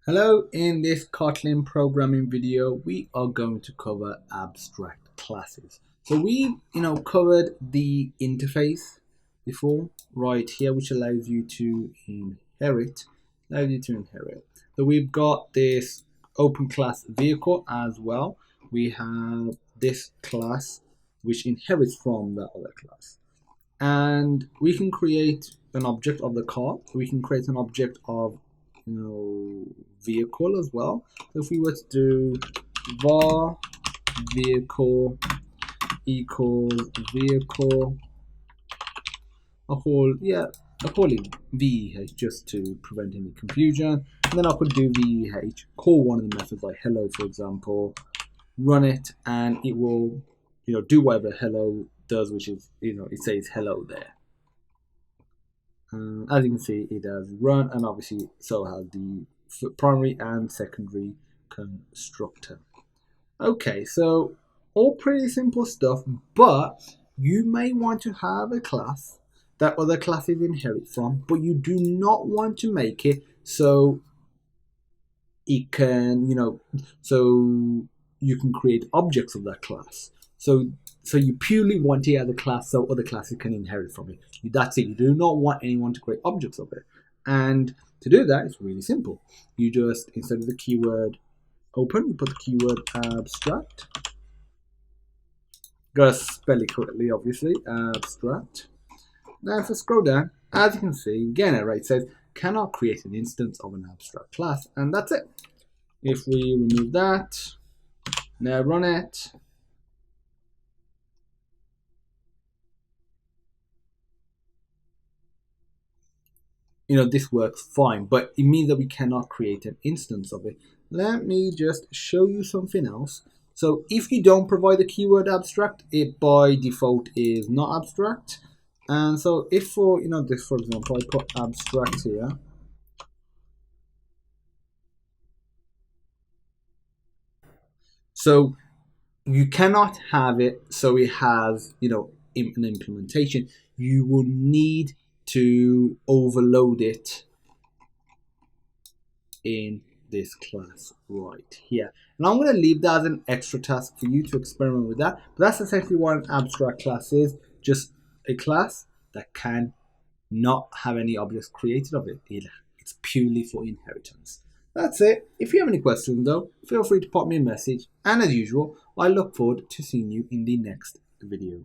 Hello, in this Kotlin programming video, we are going to cover abstract classes. So we, covered the interface before, right here, which allows you to inherit. So we've got this open class vehicle as well. We have this class which inherits from the other class. And we can create an object of the car. We can create an object of vehicle as well. So if we were to do var vehicle equals vehicle, I'll call it VEH just to prevent any confusion. And then I could do VEH, call one of the methods like hello, for example, run it, and it will do whatever hello does, which is it says hello there. As you can see, it has run, and obviously so has the primary and secondary constructor. Okay, so all pretty simple stuff, but you may want to have a class that other classes inherit from, but you do not want to make it so it can, so you can create objects of that class. So you purely want it as a class so other classes can inherit from it. That's it. You do not want anyone to create objects of it. And to do that, it's really simple. You just, instead of the keyword open, you put the keyword abstract. Gotta spell it correctly, obviously. Abstract. Now if I scroll down, as you can see, again, it says cannot create an instance of an abstract class. And that's it. If we remove that, now run it. This works fine, but it means that we cannot create an instance of it. Let me just show you something else. So if you don't provide the keyword abstract, it by default is not abstract. And so if for this, for example, I put abstract here, so you cannot have it so it has an implementation. You will need to overload it in this class right here. And I'm going to leave that as an extra task for you to experiment with that. But that's essentially what an abstract class is. Just a class that can not have any objects created of it. It's purely for inheritance. That's it. If you have any questions though, feel free to pop me a message. And as usual, I look forward to seeing you in the next video.